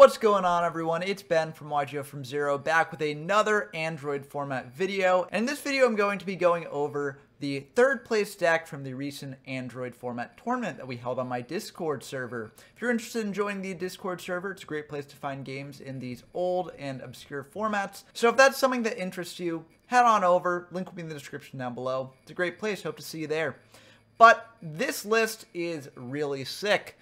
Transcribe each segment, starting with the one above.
What's going on, everyone? It's Ben from YGO from Zero, back with another Android format video. And in this video, I'm going to be going over the third place deck from the recent Android format tournament that we held on my Discord server. If you're interested in joining the Discord server, it's a great place to find games in these old and obscure formats. So if that's something that interests you, head on over. Link will be in the description down below. It's a great place. Hope to see you there. But this list is really sick.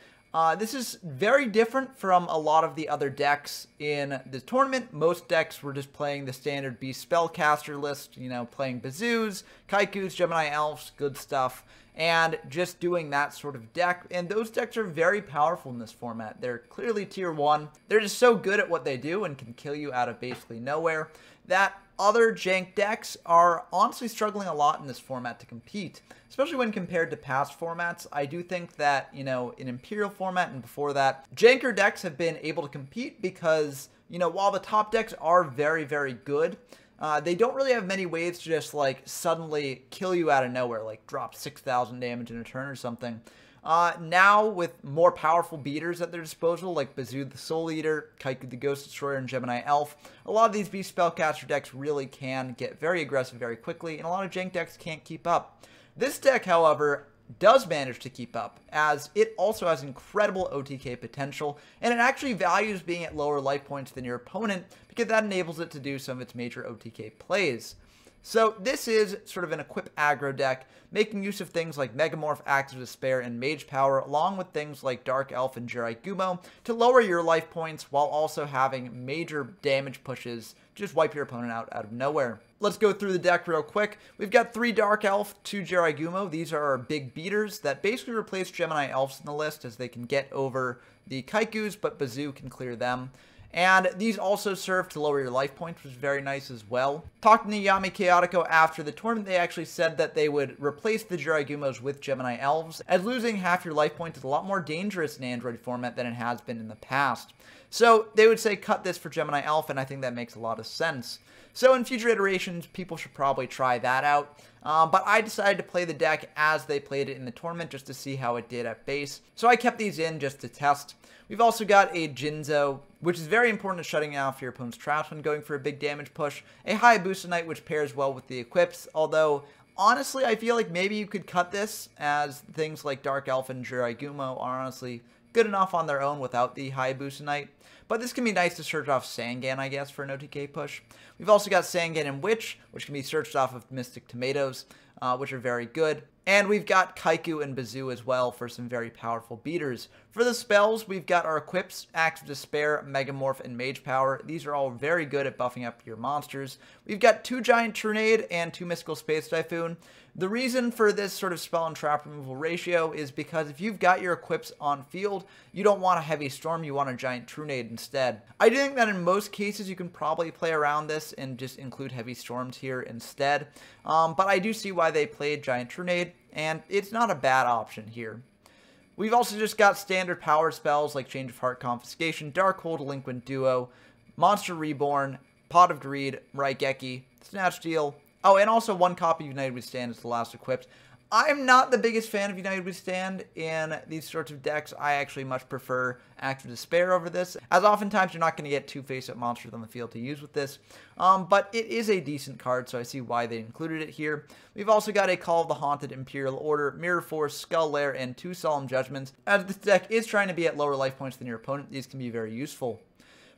This is very different from a lot of the other decks in the tournament. Most decks were just playing the standard Beast Spellcaster list, you know, playing Bazoos, Kaikus, Gemini Elves, good stuff, and just doing that sort of deck. And those decks are very powerful in this format. They're clearly tier 1. They're just so good at what they do and can kill you out of basically nowhere that other jank decks are honestly struggling a lot in this format to compete, especially when compared to past formats. I do think that, you know, in Imperial format and before that, janker decks have been able to compete because, you know, while the top decks are very, very good, they don't really have many ways to just, like, suddenly kill you out of nowhere, like drop 6,000 damage in a turn or something. Now, with more powerful beaters at their disposal, like Bazoo the Soul Eater, Kaiku the Ghost Destroyer, and Gemini Elf, a lot of these Beast Spellcaster decks really can get very aggressive very quickly, and a lot of jank decks can't keep up. This deck, however, does manage to keep up, as it also has incredible OTK potential, and it actually values being at lower life points than your opponent, because that enables it to do some of its major OTK plays. So this is sort of an equip aggro deck, making use of things like Megamorph, Axe of Despair, and Mage Power, along with things like Dark Elf and Jirai Gumo, to lower your life points while also having major damage pushes, just wipe your opponent out of nowhere. Let's go through the deck real quick. We've got 3 Dark Elf, 2 Jirai Gumo. These are our big beaters that basically replace Gemini Elves in the list, as they can get over the Kaikus, but Bazoo can clear them. And these also serve to lower your life points, which is very nice as well. Talking to Yami Chaotico after the tournament, they actually said that they would replace the Jirai Gumos with Gemini Elves, as losing half your life points is a lot more dangerous in Android format than it has been in the past. So they would say cut this for Gemini Elf, and I think that makes a lot of sense. So in future iterations, people should probably try that out. But I decided to play the deck as they played it in the tournament just to see how it did at base. So I kept these in just to test. We've also got a Jinzo, which is very important at shutting off your opponent's traps when going for a big damage push. A Hayabusa Knight, which pairs well with the equips, although honestly I feel like maybe you could cut this, as things like Dark Elf and Jirai Gumo are honestly good enough on their own without the Hayabusa Knight. But this can be nice to search off Sangan, I guess, for an OTK push. We've also got Sangan and Witch, which can be searched off of Mystic Tomatoes, which are very good. And we've got Kaiku and Bazoo as well for some very powerful beaters. For the spells, we've got our equips, Axe of Despair, Megamorph, and Mage Power. These are all very good at buffing up your monsters. We've got 2 Giant Tornado and 2 Mystical Space Typhoon. The reason for this sort of spell and trap removal ratio is because if you've got your equips on field, you don't want a Heavy Storm, you want a Giant Tornado instead. I do think that in most cases you can probably play around this and just include Heavy Storms here instead. But I do see why they played Giant Tornado, and it's not a bad option here. We've also just got standard power spells like Change of Heart, Confiscation, Darkhold, Delinquent Duo, Monster Reborn, Pot of Greed, Raigeki, Snatch Steal. Oh, and also 1 copy of United Withstand is the last equipped. I'm not the biggest fan of United Withstand in these sorts of decks. I actually much prefer Act of Despair over this, as oftentimes you're not going to get 2 face-up monsters on the field to use with this. But it is a decent card, so I see why they included it here. We've also got a Call of the Haunted, Imperial Order, Mirror Force, Skull Lair, and 2 Solemn Judgments. As this deck is trying to be at lower life points than your opponent, these can be very useful.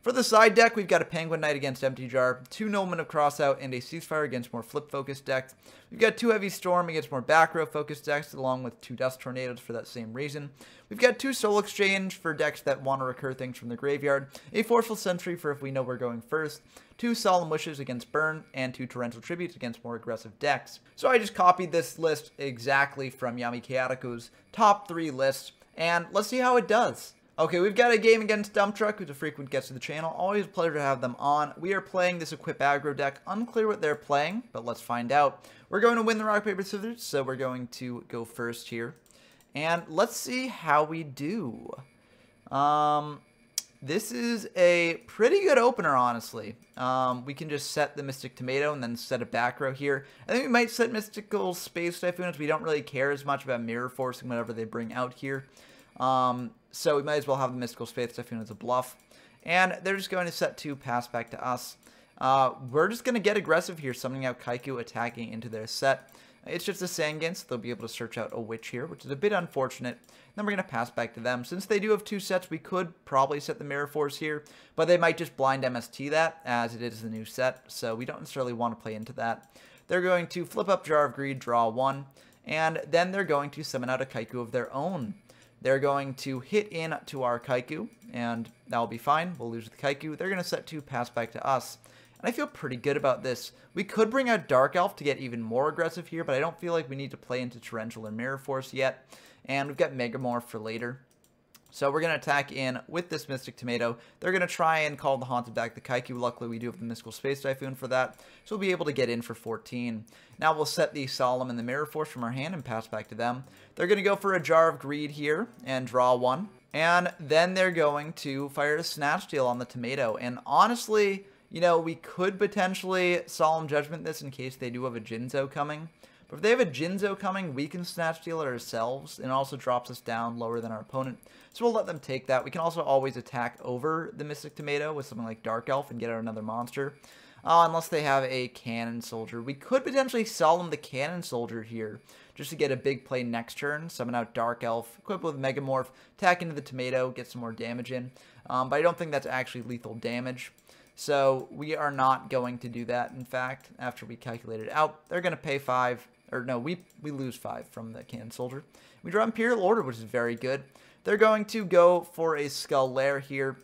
For the side deck, we've got a Penguin Knight against Empty Jar, 2 Noblemen of Crossout, and a Ceasefire against more flip-focused decks. We've got 2 Heavy Storm against more back row-focused decks, along with 2 Dust Tornadoes for that same reason. We've got 2 Soul Exchange for decks that want to recur things from the graveyard, a Forceful Sentry for if we know we're going first, 2 Solemn Wishes against Burn, and 2 Torrential Tributes against more aggressive decks. So I just copied this list exactly from Yami Chaotico's top 3 list, and let's see how it does. Okay, we've got a game against Dump Truck, who's a frequent guest to the channel. Always a pleasure to have them on. We are playing this Equip Aggro deck. Unclear what they're playing, but let's find out. We're going to win the Rock, Paper, Scissors, so we're going to go first here. And let's see how we do. This is a pretty good opener, honestly. We can just set the Mystic Tomato and then set a back row here. I think we might set Mystical Space Typhoon, as we don't really care as much about Mirror Forcing whatever they bring out here. So we might as well have the Mystical Space Typhoon as a bluff. And they're just going to set 2, pass back to us. We're just going to get aggressive here, summoning out Kaiku, attacking into their set. It's just a Sangan, so they'll be able to search out a Witch here, which is a bit unfortunate. Then we're going to pass back to them. Since they do have 2 sets, we could probably set the Mirror Force here, but they might just blind MST that, as it is the new set, so we don't necessarily want to play into that. They're going to flip up Jar of Greed, draw 1, and then they're going to summon out a Kaiku of their own. They're going to hit in to our Kaiku, and that'll be fine. We'll lose the Kaiku. They're going to set 2, pass back to us. And I feel pretty good about this. We could bring out Dark Elf to get even more aggressive here, but I don't feel like we need to play into Torrential or Mirror Force yet. And we've got Megamorph for later. So we're going to attack in with this Mystic Tomato. They're going to try and call the Haunted back the Kaiku. Luckily, we do have the Mystical Space Typhoon for that, so we'll be able to get in for 14. Now we'll set the Solemn and the Mirror Force from our hand and pass back to them. They're going to go for a Jar of Greed here and draw 1. And then they're going to fire a Snatch Steal on the Tomato. And honestly, you know, we could potentially Solemn Judgment this in case they do have a Jinzo coming. But if they have a Jinzo coming, we can Snatch Steal it ourselves, and it also drops us down lower than our opponent. So we'll let them take that. We can also always attack over the Mystic Tomato with something like Dark Elf and get out another monster. Unless they have a Cannon Soldier. We could potentially Solemn the Cannon Soldier here, just to get a big play next turn. Summon out Dark Elf, equip with Megamorph, attack into the Tomato, get some more damage in. But I don't think that's actually lethal damage. So we are not going to do that. In fact, after we calculate it out, they're going to pay 5. Or no, we lose 5 from the Cannon Soldier. We draw Imperial Order, which is very good. They're going to go for a Skull Lair here,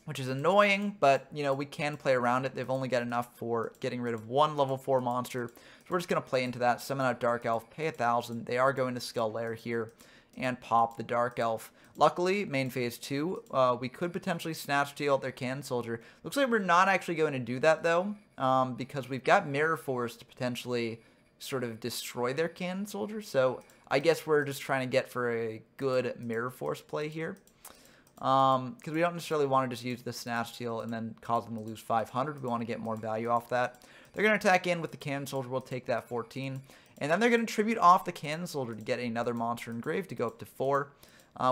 which is annoying, but, you know, we can play around it. They've only got enough for getting rid of 1 level 4 monster. So we're just going to play into that, summon out Dark Elf, pay 1,000. They are going to Skull Lair here and pop the Dark Elf. Luckily, main phase 2, we could potentially Snatch Steal their Cannon Soldier. Looks like we're not actually going to do that, though, because we've got Mirror Force to potentially sort of destroy their Cannon Soldier. So I guess we're just trying to get for a good Mirror Force play here. Because we don't necessarily want to just use the Snatch Steal and then cause them to lose 500. We want to get more value off that. They're going to attack in with the Cannon Soldier. We'll take that 14. And then they're going to tribute off the Cannon Soldier to get another monster engraved to go up to 4.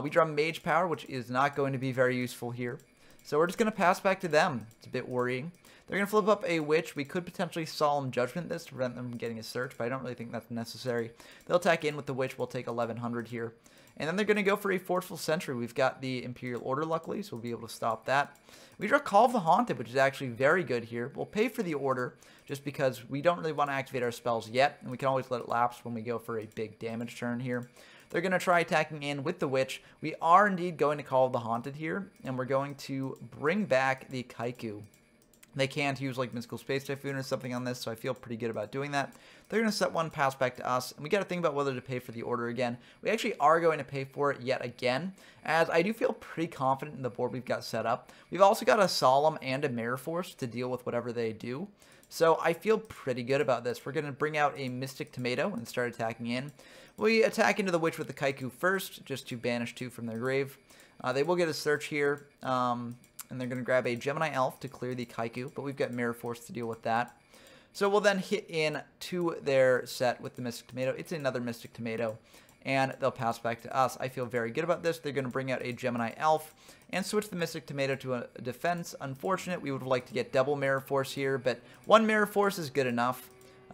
We draw Mage Power, which is not going to be very useful here. So we're just going to pass back to them. It's a bit worrying. They're going to flip up a Witch. We could potentially Solemn Judgment this to prevent them from getting a search, but I don't really think that's necessary. They'll attack in with the Witch. We'll take 1,100 here. And then they're going to go for a Forceful Sentry. We've got the Imperial Order, luckily, so we'll be able to stop that. We draw Call of the Haunted, which is actually very good here. We'll pay for the Order, just because we don't really want to activate our spells yet, and we can always let it lapse when we go for a big damage turn here. They're going to try attacking in with the Witch. We are indeed going to Call of the Haunted here, and we're going to bring back the Kaiku. They can't use like Mystical Space Typhoon or something on this, so I feel pretty good about doing that. They're going to set 1, pass back to us, and we got to think about whether to pay for the Order again. We actually are going to pay for it yet again, as I do feel pretty confident in the board we've got set up. We've also got a Solemn and a Mirror Force to deal with whatever they do, so I feel pretty good about this. We're going to bring out a Mystic Tomato and start attacking in. We attack into the Witch with the Kaiku first, just to banish 2 from their grave. They will get a search here, and they're going to grab a Gemini Elf to clear the Kaiku, but we've got Mirror Force to deal with that. So we'll then hit in to their set with the Mystic Tomato. It's another Mystic Tomato, and they'll pass back to us. I feel very good about this. They're going to bring out a Gemini Elf and switch the Mystic Tomato to a defense. Unfortunate, we would have liked to get double Mirror Force here, but 1 Mirror Force is good enough.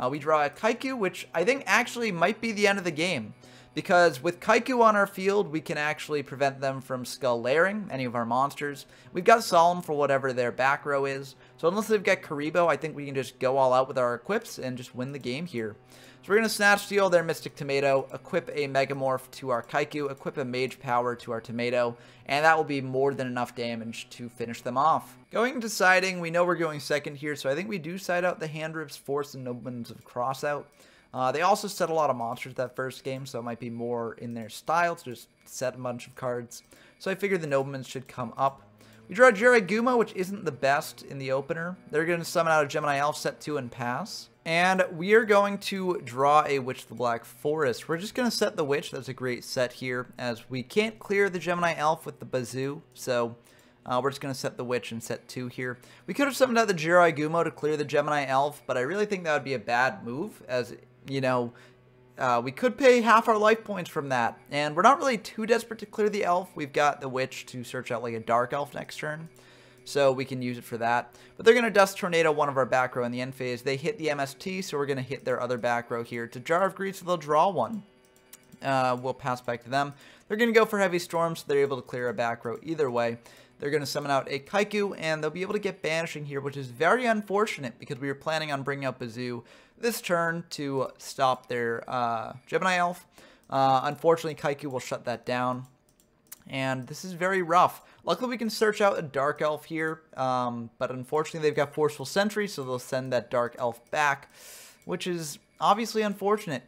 We draw a Kaiku, which I think actually might be the end of the game. Because with Kaiku on our field, we can actually prevent them from Skull Lairing any of our monsters. We've got Solemn for whatever their back row is. So unless they've got Karibo, I think we can just go all out with our equips and just win the game here. So we're going to Snatch Steal their Mystic Tomato, equip a Megamorph to our Kaiku, equip a Mage Power to our Tomato, and that will be more than enough damage to finish them off. Going to siding, we know we're going second here, so I think we do side out the Hand Rips, Force, and Noblemen's of Crossout. They also set a lot of monsters that first game, so it might be more in their style to just set a bunch of cards. So I figured the Noblemen should come up. We draw Jiraiya, which isn't the best in the opener. They're going to summon out a Gemini Elf, set 2, and pass. And we are going to draw a Witch of the Black Forest. We're just going to set the Witch. That's a great set here, as we can't clear the Gemini Elf with the Bazoo, so we're just going to set the Witch and set 2 here. We could have summoned out the Jiraiya to clear the Gemini Elf, but I really think that would be a bad move, as you know, we could pay half our life points from that, and we're not really too desperate to clear the Elf. We've got the Witch to search out like a Dark Elf next turn, so we can use it for that. But they're going to Dust Tornado one of our back row in the end phase. They hit the MST, so we're going to hit their other back row here to Jar of Greed, so they'll draw one. We'll pass back to them. They're going to go for Heavy Storm, so they're able to clear a back row either way. They're going to summon out a Kaiku, and they'll be able to get Banishing here, which is very unfortunate because we were planning on bringing out Bazoo this turn to stop their Gemini Elf. Unfortunately, Kaiku will shut that down, and this is very rough. Luckily, we can search out a Dark Elf here, but unfortunately, they've got Forceful Sentry, so they'll send that Dark Elf back, which is obviously unfortunate.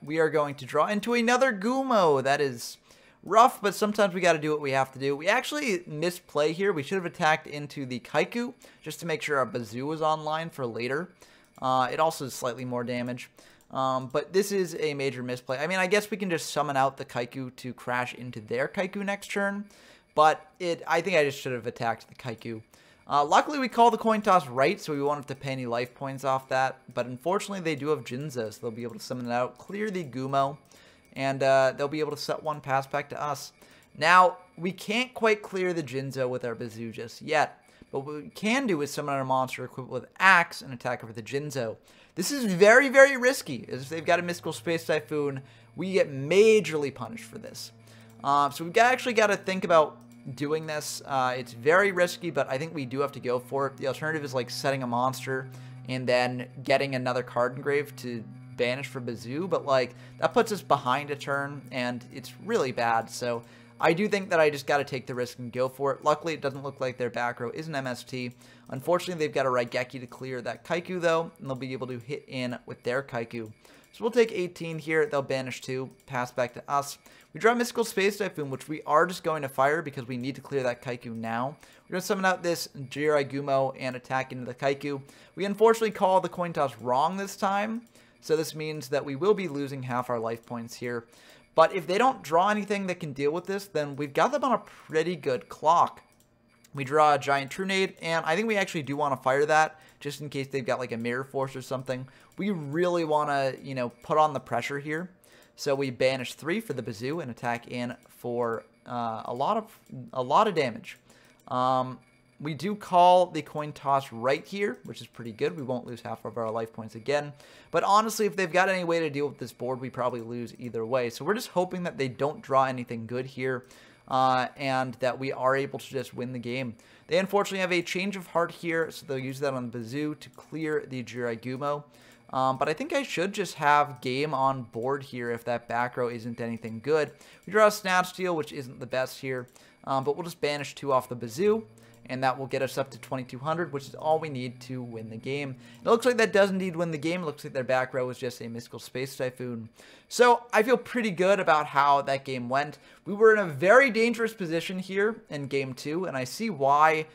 We are going to draw into another Gumo. That is rough, but sometimes we got to do what we have to do. We actually misplay here. We should have attacked into the Kaiku just to make sure our Bazoo was online for later. It also is slightly more damage. But this is a major misplay. I mean, I guess we can just summon out the Kaiku to crash into their Kaiku next turn. But I think I just should have attacked the Kaiku. Luckily, we call the coin toss right, so we won't have to pay any life points off that. But unfortunately, they do have Jinzo, so they'll be able to summon it out, clear the Gumo, and they'll be able to set one pass back to us. Now, we can't quite clear the Jinzo with our Bazoo just yet. But what we can do is summon our monster equipped with Axe and attack over the Jinzo. This is very, very risky. If they've got a Mystical Space Typhoon, we get majorly punished for this. So we've actually got to think about doing this. It's very risky, but I think we do have to go for it. The alternative is like setting a monster and then getting another card engraved to banish for Bazoo, but like that puts us behind a turn and it's really bad. So I do think that I just got to take the risk and go for it. Luckily, it doesn't look like their back row is an MST. Unfortunately, they've got a Raigeki to clear that Kaiku though, and they'll be able to hit in with their Kaiku. So we'll take 18 here. They'll banish 2, pass back to us. We draw Mystical Space Typhoon, which we are just going to fire because we need to clear that Kaiku now. We're going to summon out this Jirai Gumo and attack into the Kaiku. We unfortunately call the coin toss wrong this time, so this means that we will be losing half our life points here. But if they don't draw anything that can deal with this, then we've got them on a pretty good clock. We draw a Giant Trunade, and I think we actually do want to fire that, just in case they've got like a Mirror Force or something. We really want to, you know, put on the pressure here. So we banish 3 for the Bazoo and attack in for a lot of damage. We do call the coin toss right here, which is pretty good. We won't lose half of our life points again. But honestly, if they've got any way to deal with this board, we probably lose either way. So we're just hoping that they don't draw anything good here and that we are able to just win the game. They unfortunately have a Change of Heart here, so they'll use that on the Bazoo to clear the Jirai Gumo. But I think I should just have game on board here if that back row isn't anything good. We draw a Snatch Steal, which isn't the best here, but we'll just banish 2 off the Bazoo, and that will get us up to 2200, which is all we need to win the game. It looks like that does indeed win the game. It looks like their back row is just a Mystical Space Typhoon. So I feel pretty good about how that game went. We were in a very dangerous position here in Game 2, and I see why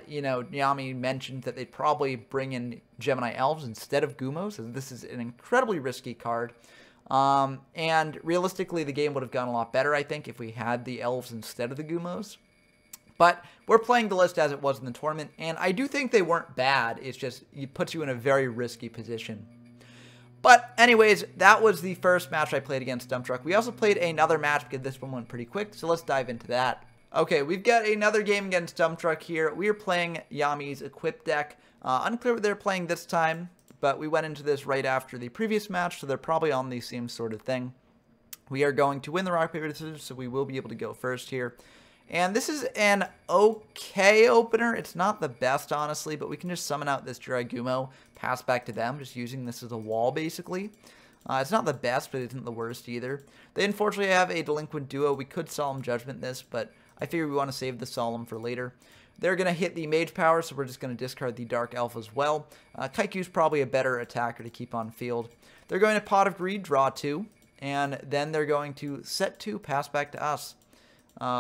you know, Yami mentioned that they'd probably bring in Gemini Elves instead of Gumos, so this is an incredibly risky card. And realistically, the game would have gone a lot better, I think, if we had the Elves instead of the Gumos. But we're playing the list as it was in the tournament, and I do think they weren't bad. It's just, it puts you in a very risky position. But anyways, that was the first match I played against Dump Truck. We also played another match because this one went pretty quick, so let's dive into that. Okay, we've got another game against Dump Truck here. We are playing Yami's Equip deck. Unclear what they're playing this time, but we went into this right after the previous match, so they're probably on the same sort of thing. We are going to win the Rock, Paper, Scissors, so we will be able to go first here. And this is an okay opener. It's not the best, honestly, but we can just summon out this Jirai Gumo, pass back to them, just using this as a wall, basically. It's not the best, but it isn't the worst either. They unfortunately have a Delinquent Duo. We could Solemn Judgment this, but I figure we want to save the Solemn for later. They're going to hit the Mage Power, so we're just going to discard the Dark Elf as well. Kaiku's probably a better attacker to keep on field. They're going to Pot of Greed, draw 2, and then they're going to set 2, pass back to us.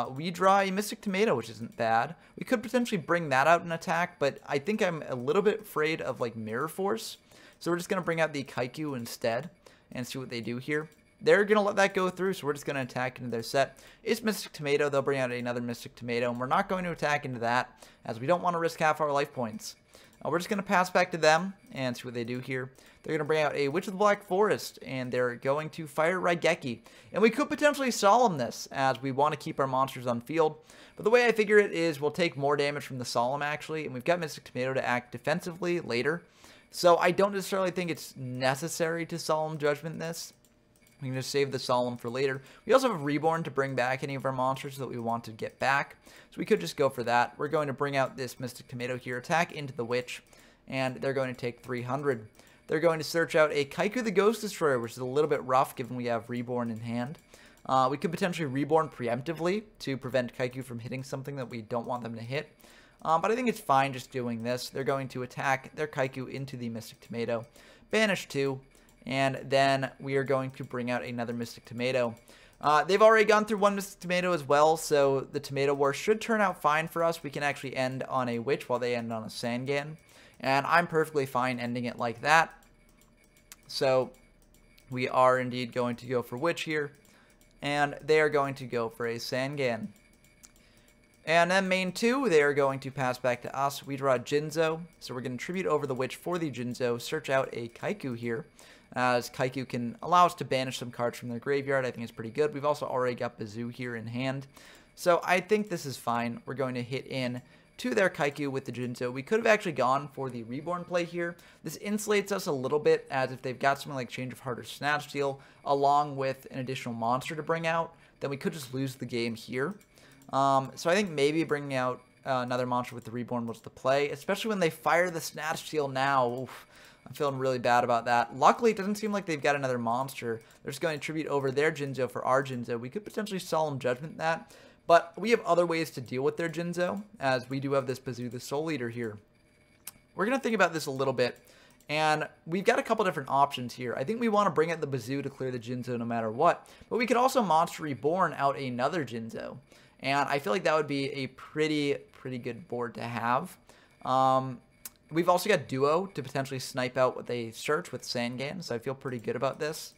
We draw a Mystic Tomato, which isn't bad. We could potentially bring that out in attack, but I think I'm a little bit afraid of like Mirror Force. So we're just going to bring out the Kaiku instead and see what they do here. They're going to let that go through, so we're just going to attack into their set. It's Mystic Tomato. They'll bring out another Mystic Tomato, and we're not going to attack into that, as we don't want to risk half our life points. We're just going to pass back to them and see what they do here. They're going to bring out a Witch of the Black Forest, and they're going to fire Raigeki. And we could potentially Solemn this, as we want to keep our monsters on field. But the way I figure it is we'll take more damage from the Solemn, actually, and we've got Mystic Tomato to act defensively later. So I don't necessarily think it's necessary to Solemn Judgment this. We can just save the Solemn for later. We also have Reborn to bring back any of our monsters that we want to get back. So we could just go for that. We're going to bring out this Mystic Tomato here, attack into the Witch, and they're going to take 300. They're going to search out a Kaiku the Ghost Destroyer, which is a little bit rough given we have Reborn in hand. We could potentially Reborn preemptively to prevent Kaiku from hitting something that we don't want them to hit. But I think it's fine just doing this. They're going to attack their Kaiku into the Mystic Tomato, banish 2, and then we are going to bring out another Mystic Tomato. They've already gone through one Mystic Tomato as well, so the Tomato War should turn out fine for us. We can actually end on a Witch while they end on a Sangan. And I'm perfectly fine ending it like that. So we are indeed going to go for Witch here. And they are going to go for a Sangan. And then main 2, they are going to pass back to us. We draw Jinzo. So we're going to tribute over the Witch for the Jinzo. Search out a Kaiku here, as Kaiku can allow us to banish some cards from their graveyard. I think it's pretty good. We've also already got Bazoo here in hand. So I think this is fine. We're going to hit in to their Kaiku with the Jinzo. We could have actually gone for the Reborn play here. This insulates us a little bit, as if they've got something like Change of Heart or Snatch Steal, along with an additional monster to bring out, then we could just lose the game here. So I think maybe bringing out another monster with the Reborn was the play, especially when they fire the Snatch Steal now. Oof, I'm feeling really bad about that. Luckily, it doesn't seem like they've got another monster. They're just going to tribute over their Jinzo for our Jinzo. We could potentially Solemn Judgment that. But we have other ways to deal with their Jinzo, as we do have this Bazoo the Soul Eater here. We're going to think about this a little bit, and we've got a couple different options here. I think we want to bring out the Bazoo to clear the Jinzo no matter what, but we could also Monster Reborn out another Jinzo, and I feel like that would be a pretty good board to have. We've also got Duo to potentially snipe out what they search with Sangan, so I feel pretty good about this.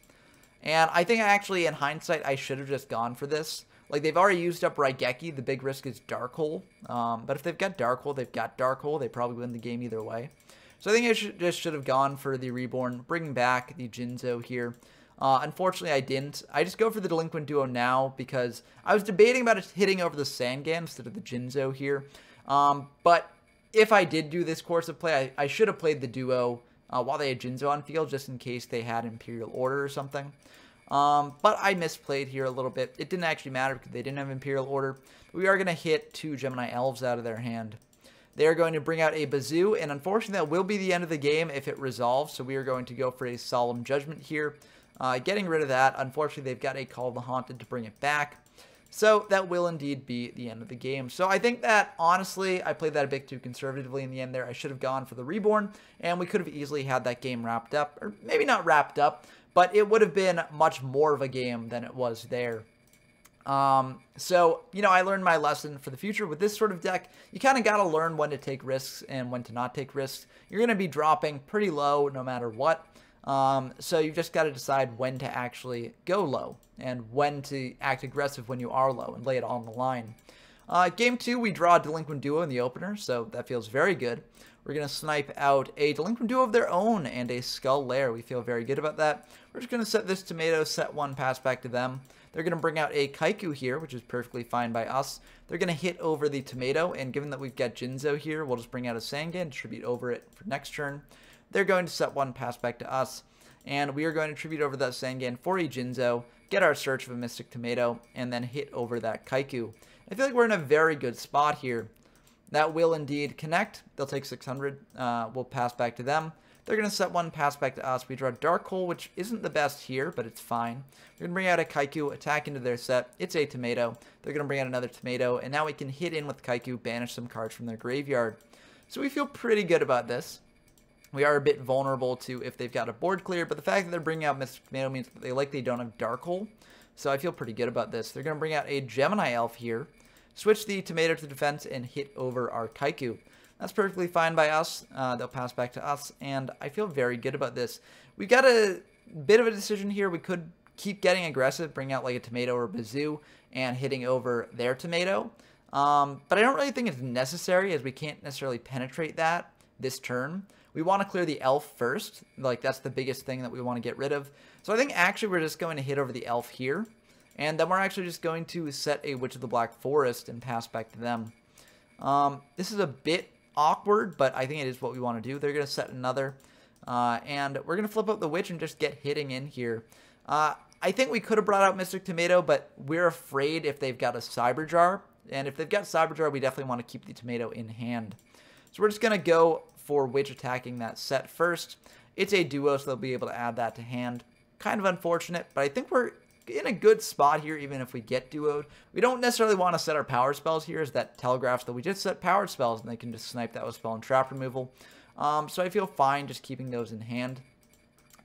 And I think actually, in hindsight, I should have just gone for this. Like, they've already used up Raigeki. The big risk is Dark Hole. But if they've got Dark Hole, they've got Dark Hole. They probably win the game either way. So I think I should have gone for the Reborn, bringing back the Jinzo here. Unfortunately, I didn't. I just go for the Delinquent Duo now because I was debating about it hitting over the Sangan instead of the Jinzo here. But if I did do this course of play, I should have played the Duo while they had Jinzo on field, just in case they had Imperial Order or something. But I misplayed here a little bit. It didn't actually matter because they didn't have Imperial Order. We are going to hit 2 Gemini Elves out of their hand. They are going to bring out a Bazoo, and unfortunately that will be the end of the game if it resolves, so we are going to go for a Solemn Judgment here. Getting rid of that. Unfortunately, they've got a Call of the Haunted to bring it back. So that will indeed be the end of the game. So I think that, honestly, I played that a bit too conservatively in the end there. I should have gone for the Reborn, and we could have easily had that game wrapped up. Or maybe not wrapped up, but it would have been much more of a game than it was there. So, you know, I learned my lesson for the future. With this sort of deck, you kind of got to learn when to take risks and when to not take risks. You're going to be dropping pretty low no matter what. So you've just got to decide when to actually go low and when to act aggressive when you are low and lay it on the line. Game 2, we draw a Delinquent Duo in the opener, so that feels very good. We're going to snipe out a Delinquent Duo of their own and a Skull Lair. We feel very good about that. We're just going to set this Tomato, set 1, pass back to them. They're going to bring out a Kaiku here, which is perfectly fine by us. They're going to hit over the Tomato, and given that we've got Jinzo here, we'll just bring out a Sangan, distribute over it for next turn. They're going to set 1, pass back to us, and we are going to tribute over that Sangan for a Jinzo, get our search of a Mystic Tomato, and then hit over that Kaiku. I feel like we're in a very good spot here. That will indeed connect. They'll take 600. We'll pass back to them. They're going to set 1, pass back to us. We draw Dark Hole, which isn't the best here, but it's fine. We're going to bring out a Kaiku, attack into their set. It's a Tomato. They're going to bring out another Tomato, and now we can hit in with Kaiku, banish some cards from their graveyard. So we feel pretty good about this. We are a bit vulnerable to if they've got a board clear, but the fact that they're bringing out Mystic Tomato means that they likely don't have Dark Hole. So I feel pretty good about this. They're going to bring out a Gemini Elf here. Switch the Tomato to defense and hit over our Kaiku. That's perfectly fine by us. They'll pass back to us, and I feel very good about this. We've got a bit of a decision here. We could keep getting aggressive, bring out like a Tomato or Bazoo, and hitting over their Tomato. But I don't really think it's necessary, as we can't necessarily penetrate that this turn. We want to clear the elf first. Like, that's the biggest thing that we want to get rid of. So I think actually we're just going to hit over the elf here. And then we're actually just going to set a Witch of the Black Forest and pass back to them. This is a bit awkward, but I think it is what we want to do. They're going to set another. And we're going to flip out the Witch and just get hitting in here. I think we could have brought out Mystic Tomato, but we're afraid if they've got a Cyber Jar. And if they've got Cyber Jar, we definitely want to keep the Tomato in hand. So we're just going to go for Witch attacking that set first. It's a duo, so they'll be able to add that to hand. Kind of unfortunate, but I think we're in a good spot here, even if we get duoed. We don't necessarily want to set our power spells here, as that telegraphs that we just set powered spells, and they can just snipe that with spell and trap removal. So I feel fine just keeping those in hand.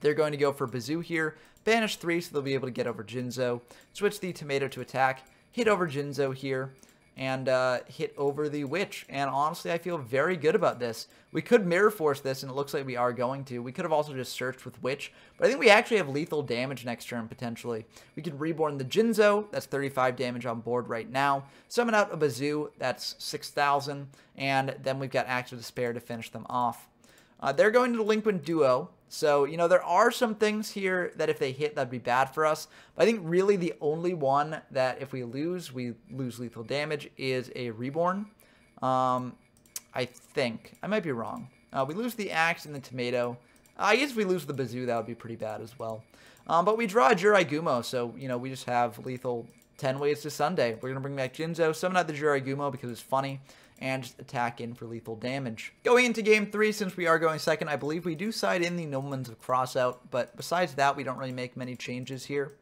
They're going to go for Bazoo here, banish 3, so they'll be able to get over Jinzo, switch the Tomato to attack, hit over Jinzo here, and hit over the Witch. And honestly, I feel very good about this. We could Mirror Force this, and it looks like we are going to. We could have also just searched with Witch, but I think we actually have lethal damage next turn, potentially. We could Reborn the Jinzo. That's 35 damage on board right now. Summon out a Bazoo. That's 6,000. And then we've got Axe of Despair to finish them off. They're going to Delinquent Duo. So, you know, there are some things here that if they hit, that'd be bad for us. But I think really the only one that if we lose lethal damage is a Reborn. I think. I might be wrong. We lose the Axe and the Tomato. I guess if we lose the Bazoo, that would be pretty bad as well. But we draw a Jiraigumo, so, you know, we just have lethal 10 ways to Sunday. We're going to bring back Jinzo, summon out the Jiraigumo because it's funny, and just attack in for lethal damage. Going into game 3, since we are going second, I believe we do side in the Nobleman's of Crossout, but besides that, we don't really make many changes here.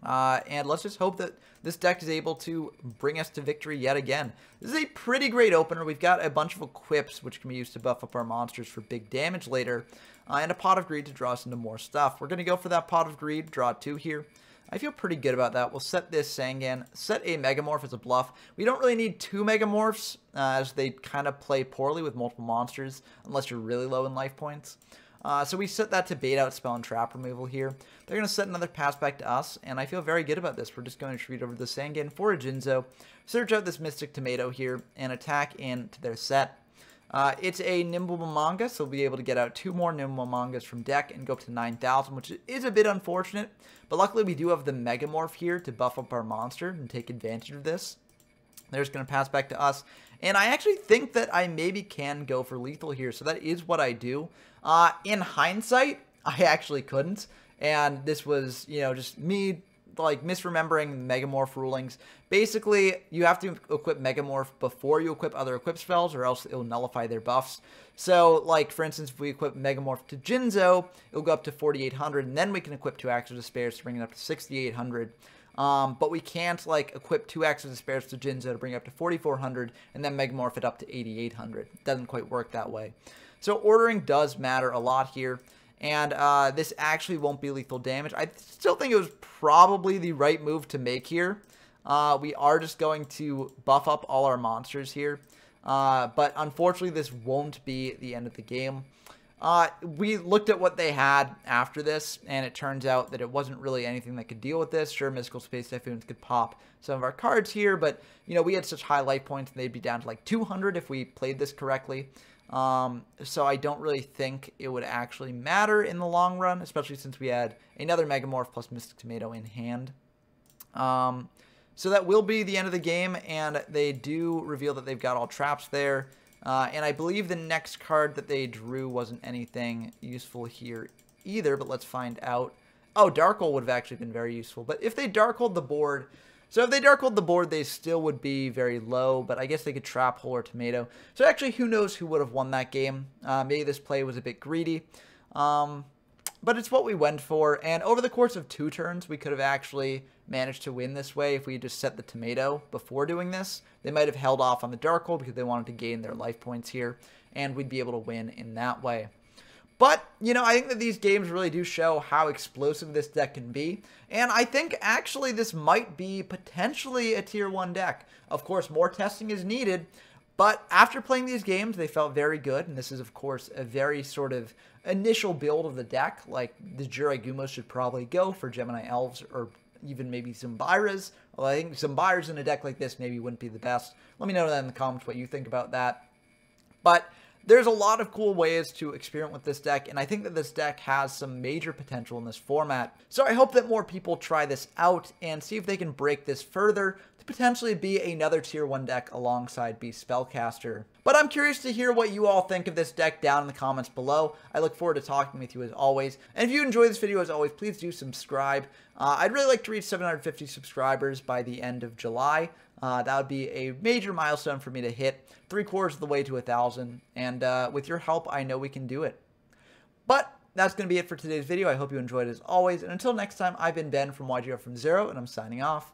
And let's just hope that this deck is able to bring us to victory yet again. This is a pretty great opener. We've got a bunch of equips which can be used to buff up our monsters for big damage later, and a Pot of Greed to draw us into more stuff. We're going to go for that Pot of Greed, draw 2 here. I feel pretty good about that. We'll set this Sangan, set a Megamorph as a bluff. We don't really need 2 Megamorphs, as they kind of play poorly with multiple monsters, unless you're really low in life points. So we set that to bait out spell and trap removal here. They're going to set another pass back to us, and I feel very good about this. We're just going to treat over the Sangan for a Jinzo, search out this Mystic Tomato here, and attack into their set. It's a Nimble Manga, so we'll be able to get out 2 more Nimble Mangas from deck and go up to 9,000, which is a bit unfortunate. But luckily we do have the Megamorph here to buff up our monster and take advantage of this. They're just going to pass back to us. And I actually think that I maybe can go for lethal here, so that is what I do. In hindsight, I actually couldn't. And this was, you know, just me like misremembering Megamorph rulings. Basically, you have to equip Megamorph before you equip other equip spells, or else it'll nullify their buffs. So, like, for instance, if we equip Megamorph to Jinzo, it'll go up to 4,800, and then we can equip 2 Axes of Despairs to bring it up to 6,800. But we can't, like, equip 2 Axes of Despairs to Jinzo to bring it up to 4,400, and then Megamorph it up to 8,800. It doesn't quite work that way. So ordering does matter a lot here. And this actually won't be lethal damage. I still think it was probably the right move to make here. We are just going to buff up all our monsters here. But unfortunately, this won't be the end of the game. We looked at what they had after this, and it turns out that it wasn't really anything that could deal with this. Sure, Mystical Space Typhoons could pop some of our cards here, but, you know, we had such high life points, and they'd be down to like 200 if we played this correctly. So I don't really think it would actually matter in the long run, especially since we had another Megamorph plus Mystic Tomato in hand. So that will be the end of the game, and they do reveal that they've got all traps there. And I believe the next card that they drew wasn't anything useful here either, but let's find out. Oh, Darkhold would have actually been very useful, but if they Darkhold the board... So if they Darkhold the board, they still would be very low, but I guess they could trap Hole or Tomato. So actually, who knows who would have won that game. Maybe this play was a bit greedy. But it's what we went for, and over the course of 2 turns, we could have actually managed to win this way if we just set the Tomato before doing this. They might have held off on the Darkhold because they wanted to gain their life points here, and we'd be able to win in that way. But, you know, I think that these games really do show how explosive this deck can be. And I think, actually, this might be potentially a Tier 1 deck. Of course, more testing is needed. But after playing these games, they felt very good. And this is, of course, a very sort of initial build of the deck. Like, the Jiraigumo should probably go for Gemini Elves or even maybe Zombiras. Although I think Zombiras in a deck like this maybe wouldn't be the best. Let me know that in the comments what you think about that. But... There's a lot of cool ways to experiment with this deck, and I think that this deck has some major potential in this format. So I hope that more people try this out and see if they can break this further to potentially be another tier 1 deck alongside Beast Spellcaster. But I'm curious to hear what you all think of this deck down in the comments below. I look forward to talking with you as always. And if you enjoy this video as always, please do subscribe. I'd really like to reach 750 subscribers by the end of July. That would be a major milestone for me to hit, 3/4 of the way to 1,000, and with your help, I know we can do it. But that's going to be it for today's video. I hope you enjoyed as always, and until next time, I've been Ben from YGO from Zero, and I'm signing off.